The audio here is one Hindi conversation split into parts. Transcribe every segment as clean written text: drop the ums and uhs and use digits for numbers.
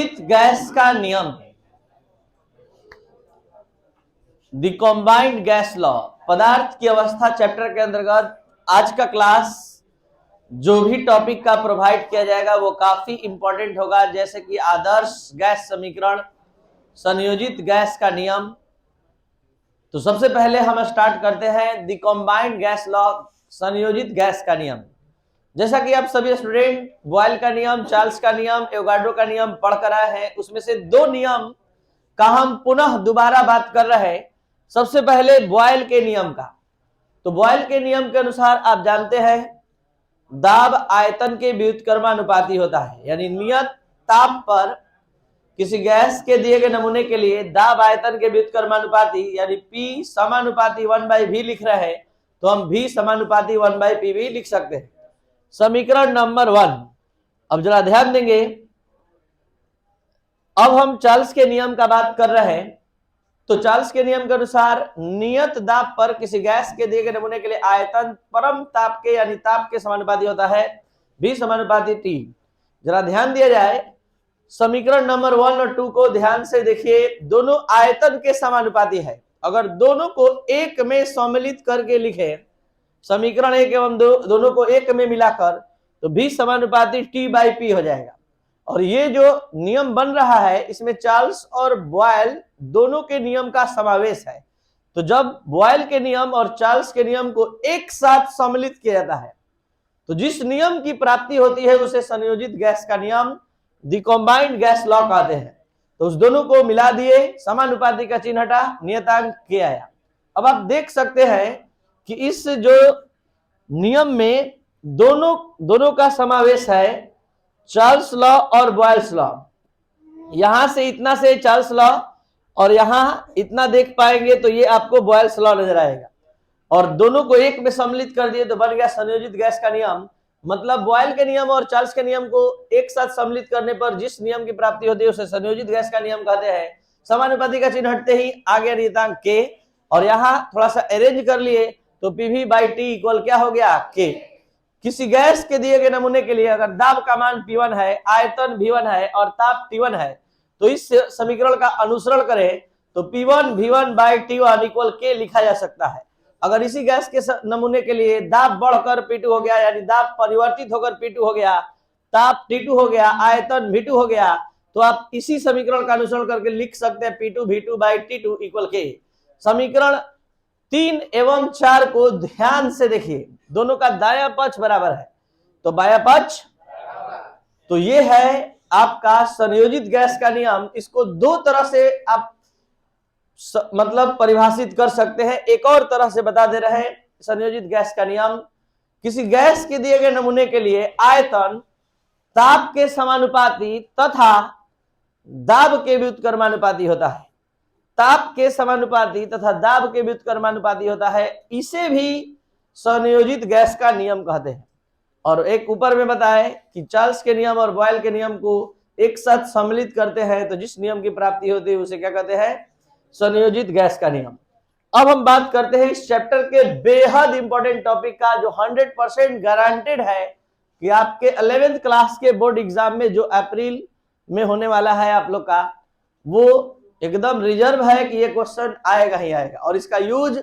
संयोजित गैस का नियम, द कॉम्बाइंड गैस लॉ, पदार्थ की अवस्था चैप्टर के अंतर्गत आज का क्लास जो भी टॉपिक का प्रोवाइड किया जाएगा वो काफी इंपॉर्टेंट होगा, जैसे कि आदर्श गैस समीकरण, संयोजित गैस का नियम। तो सबसे पहले हम स्टार्ट करते हैं द कॉम्बाइंड गैस लॉ, संयोजित गैस का नियम। जैसा कि आप सभी स्टूडेंट बॉयल का नियम, चार्ल्स का नियम, एवोगाड्रो का नियम पढ़ कर आए हैं, उसमें से दो नियम का हम पुनः दोबारा बात कर रहे हैं। सबसे पहले बॉयल के नियम का। तो बॉयल के नियम के अनुसार आप जानते हैं दाब आयतन के व्युत्क्रमानुपाती होता है, यानी नियत ताप पर किसी गैस के दिए गए नमूने के लिए दाब आयतन के व्युत्क्रमानुपाती यानी P समानुपाती 1/v लिख रहे हैं, तो हम V समानुपाती 1/P भी लिख सकते हैं। समीकरण नंबर 1। अब जरा ध्यान देंगे, अब हम चार्ल्स के नियम का बात कर रहे हैं। तो चार्ल्स के नियम के अनुसार नियत दाब पर किसी गैस के दिए गए नमूने के लिए आयतन परम ताप के यानी ताप के समानुपाती होता है, V समानुपाती T। जरा ध्यान दिया जाए, समीकरण नंबर 1 और 2 को ध्यान से देखिए, दोनों आयतन के समानुपाती है। अगर दोनों को एक में सम्मिलित करके लिखे, समीकरण 1 एवं 2 दोनों को एक में मिलाकर, तो V समानुपाती T/P हो जाएगा। और ये जो नियम बन रहा है इसमें चार्ल्स और बॉयल दोनों के नियम का समावेश है। तो जब बॉयल के नियम और चार्ल्स के नियम को एक साथ सम्मिलित किया जाता है तो जिस नियम की प्राप्ति होती है उसे संयोजित गैस का नियम, द कॉम्बाइंड गैस लॉ कहते हैं। तो उस दोनों को मिला दिए, समानुपाती का चिन्ह हटा, नियतांक के आया। अब आप देख सकते हैं कि इस जो नियम में दोनों का समावेश है, चार्ल्स लॉ और बॉयल्स लॉ। यहां से इतना से चार्ल्स लॉ और यहां इतना देख पाएंगे तो ये आपको बॉयल्स लॉ नजर आएगा, और दोनों को एक में सम्मिलित कर दिए तो बन गया संयोजित गैस का नियम। मतलब बॉयल के नियम और चार्ल्स के नियम को एक साथ सम्मिलित करने पर जिस नियम की प्राप्ति होती है उसे संयोजित गैस का नियम कहते हैं। समानुपाती का चिन्ह हटते ही आ गया नियतांक के, और यहाँ थोड़ा सा अरेंज कर लिए तो PV/T इक्वल क्या हो गया, K। किसी गैस के दिए गए नमूने के लिए अगर दाब का मान P1 है, आयतन V1 है और ताप T1 है, तो इस समीकरण का अनुसरण करें तो P1 V1/T1 इक्वल K लिखा जा सकता है। अगर इसी गैस के नमूने के लिए दाब बढ़कर P2 हो गया, यानी दाब परिवर्तित होकर P2 हो गया, ताप T2 हो गया, आयतन V2 हो गया, तो आप इसी समीकरण का अनुसरण करके लिख सकते हैं P2 V2/T2 इक्वल K। समीकरण 3 एवं 4 को ध्यान से देखिए, दोनों का दायां पक्ष बराबर है, तो बायां पक्ष, तो ये है आपका संयोजित गैस का नियम। इसको दो तरह से आप मतलब परिभाषित कर सकते हैं। एक और तरह से बता दे रहे हैं, संयोजित गैस का नियम किसी गैस के दिए गए नमूने के लिए आयतन ताप के समानुपाती तथा दाब के व्युत्क्रमानुपाती होता है। ताप के समानुपाती तथा दाब के व्युत्क्रमानुपाती होता है, इसे भी संयोजित गैस का नियम कहते हैं। और एक ऊपर में बताए कि चार्ल्स के नियम और बॉयल के नियम को एक साथ सम्मिलित करते हैं तो जिस नियम की प्राप्ति होती है उसे क्या कहते हैं, संयोजित गैस का नियम। अब हम बात करते हैं इस चैप्टर के बेहद इंपॉर्टेंट टॉपिक का, जो 100% गारंटेड है कि आपके 11th क्लास के बोर्ड एग्जाम में जो अप्रैल में होने वाला है आप लोग का, वो एकदम रिजर्व है कि ये क्वेश्चन आएगा ही आएगा। और इसका यूज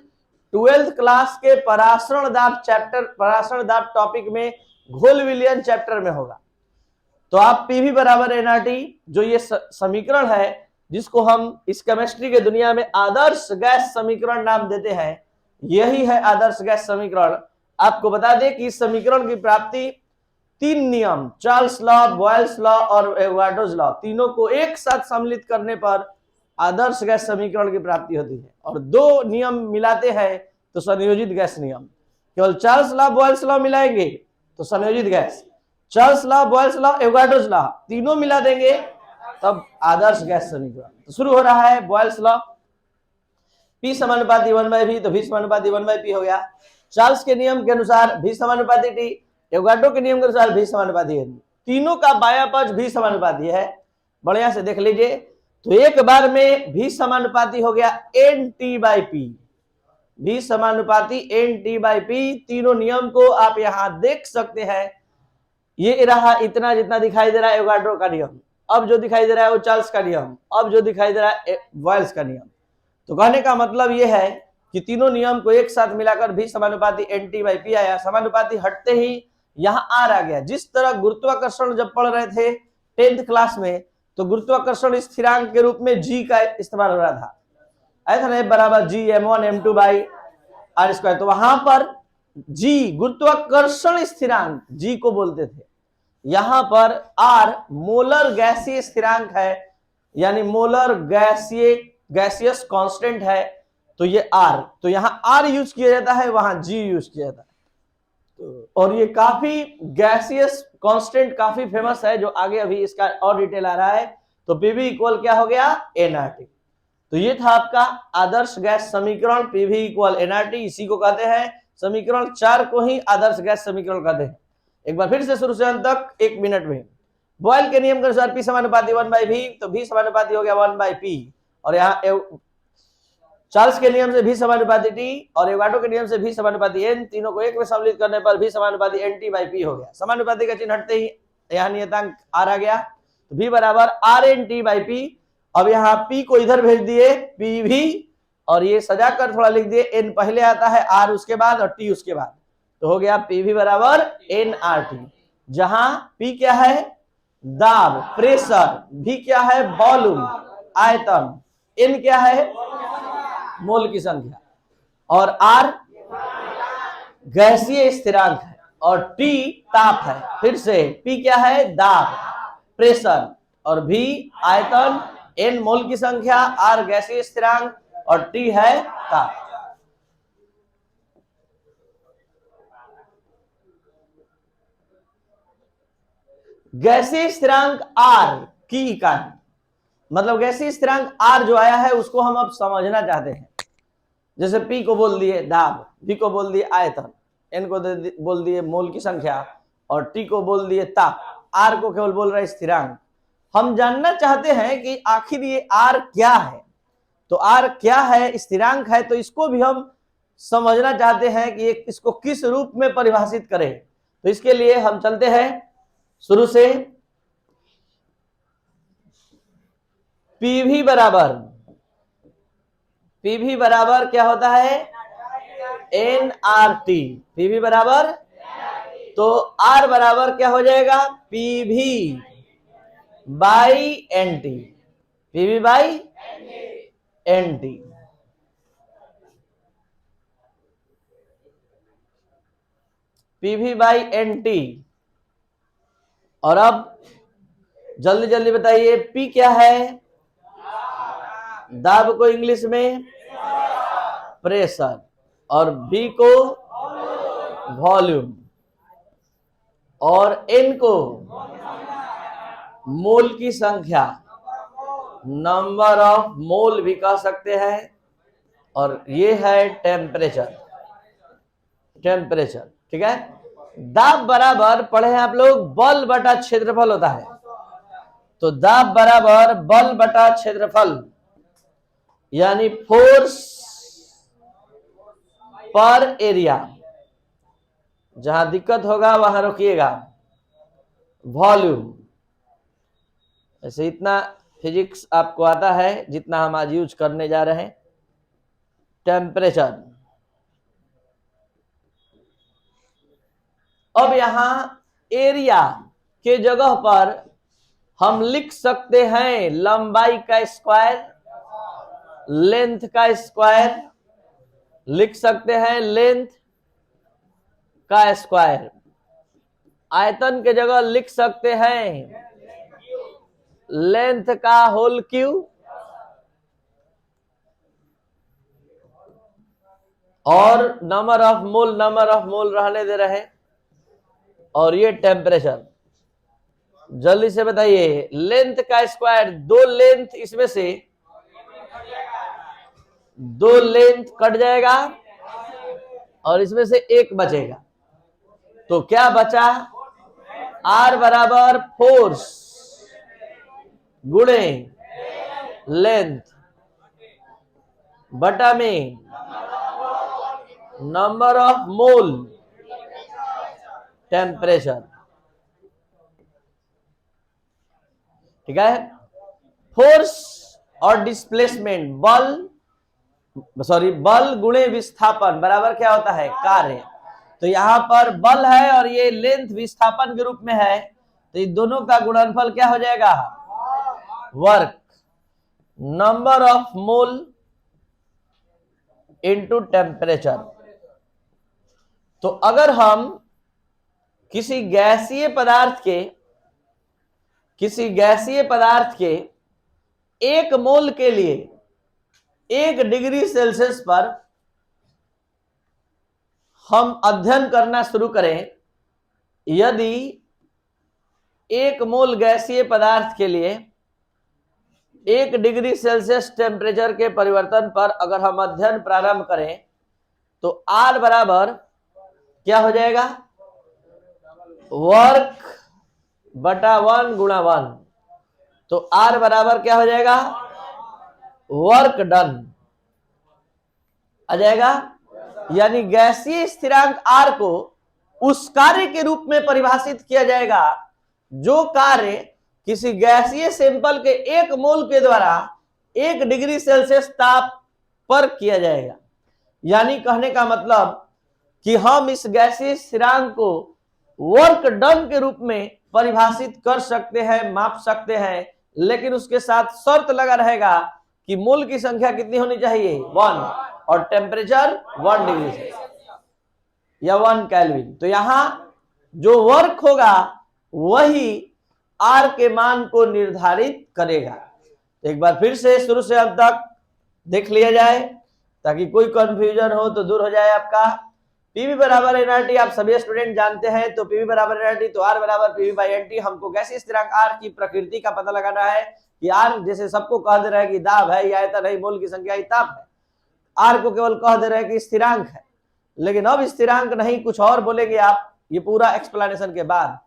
12th क्लास के परासरण दाब चैप्टर, परासरण दाब टॉपिक में घोल विलयन चैप्टर में होगा। तो आप PV बराबर nRT, जो ये समीकरण है जिसको हम इस केमिस्ट्री के दुनिया में आदर्श गैस समीकरण नाम देते हैं, यही है आदर्श गैस समीकरण। आपको बता दें कि इस समीकरण की प्राप्ति 3 नियम, चार्ल्स लॉ, बॉयल्स लॉ और एवोगाड्रोस लॉ, तीनों को एक साथ सम्मिलित करने पर आदर्श गैस समीकरण की प्राप्ति होती है। और 2 नियम मिलाते हैं तो संयोजित गैस नियम। केवल चार्ल्स लॉ बॉयल्स लॉ मिलाएंगे तो संयोजित gas, Charles law Boyle's law Avogadro's law तीनों मिला देंगे तब आदर्श गैस समीकरण। तो शुरू हो रहा है बॉयल्स लॉ, P समानुपाती 1/V, तो V समानुपाती 1/P हो गया। चार्ल्स के नियम के अनुसार V समानुपाती T, एवोगाड्रो के नियम के अनुसार V समानुपाती N, तीनों का बायां पक्ष V समानुपाती है। बढ़िया से देख लीजिए, तो एक बार में V समानुपाती हो गया NT/P, V समानुपाती NT/P। तीनों नियम को आप यहां देख सकते हैं, ये रहा इतना जितना दिखाई दे रहा है एवोगाड्रो का नियम। अब जो दिखाई दे रहा है वो चार्ल्स का नियम, अब जो दिखाई दे रहा है बॉयल्स का नियम। तो कहने का मतलब ये है कि तीनों नियम को एक साथ मिलाकर भी समानुपाती NT बाई पी आया। समानुपाती हटते ही यहाँ R आ गया। जिस तरह गुरुत्वाकर्षण जब पढ़ रहे थे 10th क्लास में, तो गुरुत्वाकर्षण स्थिरांक के रूप में G का इस्तेमाल हो रहा था, ऐसा नहीं, बराबर G m1 m2 by R square. तो वहां पर G गुरुत्वाकर्षण स्थिरांक G को बोलते थे, यहां पर R मोलर गैसीय स्थिरांक है, यानी मोलर गैसियस कांस्टेंट है, तो ये R, तो यहां R यूज किया जाता है, वहां G यूज किया जाता है। और ये काफी गैसियस कांस्टेंट काफी फेमस है, जो आगे अभी इसका और डिटेल आ रहा है। तो पीवी इक्वल क्या हो गया, nRT। तो ये था आपका आदर्श गैस समीकरण, पीवी इक्वल nRT, इसी को कहते हैं समीकरण 4 को ही आदर्श गैस समीकरण कहते हैं। एक बार फिर से शुरू से अंत तक 1 मिनट में। बॉयल के नियम के अनुसार P समानुपाती 1/V, तो V समानुपाती हो गया 1/P, और यहाँ चार्ल्स के नियम से V समानुपाती T और एवाटो के नियम से V समानुपाती N, तीनों को एक में सम्मिलित करने पर V समानुपाती NT/P हो गया। समानुपाती का चिन्ह हटते ही यहाँ नियतांक R आ गया, तो V बराबर RNT/P। अब यहाँ P को इधर भेज दिए PV, और ये सजाकर थोड़ा लिख दिए, N पहले आता है, R उसके बाद और T उसके बाद, तो हो गया PV बराबर nRT, जहां P क्या है, दाब प्रेशर, V क्या है, वॉल्यूम आयतन, N क्या है, मोल की संख्या, और R गैसीय स्थिरांक है, और T ताप है। फिर से P क्या है, दाब प्रेशर, और V आयतन, N मोल की संख्या, R गैसीय स्थिरांक, और T है ताप। गैसीय स्थिरांक R की इकाई, मतलब गैसीय स्थिरांक R जो आया है उसको हम अब समझना चाहते हैं। जैसे P को बोल दिए दाब, V को बोल दिए आयतन, N को बोल दिए मोल की संख्या, और T को बोल दिए ताप, R को केवल बोल रहा है स्थिरांक। हम जानना चाहते हैं कि आखिर ये R क्या है। तो R क्या है, स्थिरांक है, तो इसको भी हम समझना चाहते हैं कि इसको किस रूप में परिभाषित करें। तो इसके लिए हम चलते हैं शुरू से। PV बराबर क्या होता है, nRT। PV बराबर, तो R बराबर क्या हो जाएगा, PV by NT, PV by NT। PV by NT। और अब जल्दी जल्दी बताइए, P क्या है, दाब को इंग्लिश में प्रेशर, और V को वॉल्यूम, और N को मोल की संख्या, नंबर ऑफ मोल भी कह सकते हैं, और ये है टेम्परेचर। ठीक है। दाब बराबर पढ़े हैं आप लोग, बल बटा क्षेत्रफल होता है। तो दाब बराबर बल बटा क्षेत्रफल, यानी फोर्स पर एरिया। जहां दिक्कत होगा वहां रोकिएगा। वॉल्यूम, ऐसे इतना फिजिक्स आपको आता है जितना हम आज यूज करने जा रहे हैं। टेम्परेचर। अब यहां एरिया के जगह पर हम लिख सकते हैं लंबाई का स्क्वायर, लेंथ का स्क्वायर, लिख सकते हैं लेंथ का स्क्वायर। आयतन के जगह लिख सकते हैं लेंथ का होल क्यूब, और नंबर ऑफ मोल रहने दे रहे, और ये टेम्परेचर। जल्दी से बताइए, लेंथ का स्क्वायर, दो लेंथ, इसमें से दो लेंथ कट जाएगा और इसमें से एक बचेगा, तो क्या बचा, R बराबर फोर्स गुणे लेंथ बटा में नंबर ऑफ मोल टेम्परेचर। ठीक है। फोर्स और डिस्प्लेसमेंट, बल गुणे विस्थापन बराबर क्या होता है, कार्य। तो यहां पर बल है और ये लेंथ विस्थापन के रूप में है, तो इन दोनों का गुणनफल क्या हो जाएगा, work. Number of mole into temperature. तो अगर हम किसी गैसीय पदार्थ के 1 मोल के लिए 1 डिग्री सेल्सियस पर हम अध्ययन करना शुरू करें, यदि 1 मोल गैसीय पदार्थ के लिए 1 डिग्री सेल्सियस टेम्परेचर के परिवर्तन पर अगर हम अध्ययन प्रारंभ करें, तो R बराबर क्या हो जाएगा, वर्क बटा 1 गुणा 1। तो R बराबर क्या हो जाएगा, वर्क डन आ जाएगा। यानी गैसीय स्थिरांक R को उस कार्य के रूप में परिभाषित किया जाएगा जो कार्य किसी गैसीय सैंपल के 1 मोल के द्वारा 1 डिग्री सेल्सियस ताप पर किया जाएगा। यानी कहने का मतलब कि हम इस गैसीय स्थिरांक को वर्क डन के रूप में परिभाषित कर सकते हैं, माप सकते हैं, लेकिन उसके साथ शर्त लगा रहेगा कि मोल की संख्या कितनी होनी चाहिए, 1, और टेम्परेचर 1 डिग्री सेल्सियस या 1 केल्विन। तो यहां जो वर्क होगा वही R के मान को निर्धारित करेगा। एक बार फिर से शुरू से अंत तक देख लिया जाए ताकि कोई कंफ्यूजन हो तो दूर हो जाए आपका। पीवी बराबर एनआरटी आप सभी स्टूडेंट जानते हैं, तो पीवी बराबर एनआरटी तो R बराबर पीवी बाई एनटी। हमको गैसीय स्थिरांक R की प्रकृति का पता लगाना है कि R जैसे सबको कह दे रहा है कि दाब है, आयतन है, मोल की संख्या, ताप है। R को केवल कह दे रहे हैं कि स्थिरांक है, लेकिन अब स्थिरांक नहीं कुछ और बोलेंगे आप ये पूरा एक्सप्लेनेशन के बाद।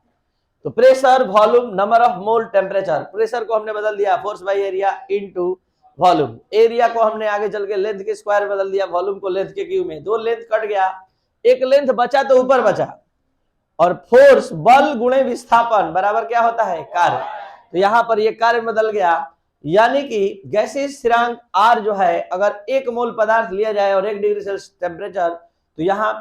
तो pressure, volume, number of mole, temperature. Pressure को हमने बदल दिया force by area into volume. Area को हमने आगे चल के लेंथ के स्क्वायर बदल दिया, वॉल्यूम को लेंथ के क्यूब में। 2 लेंथ कट गया, 1 लेंथ बचा तो ऊपर बचा। और फोर्स बल गुणे विस्थापन बराबर क्या होता है, कार्य। तो यहां पर ये कार्य बदल गया, यानी कि गैसीय स्थिरांक R जो है अगर 1 मोल पदार्थ लिया जाए और 1 डिग्री सेल्सियस टेम्परेचर, तो यहां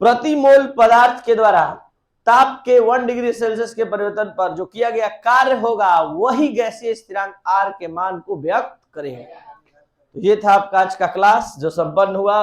प्रति मोल पदार्थ के द्वारा ताप के 1 डिग्री सेल्सियस के परिवर्तन पर जो किया गया कार्य होगा वही गैसीय स्थिरांक R के मान को व्यक्त करेगा। तो ये था आपका आज का क्लास जो संपन्न हुआ।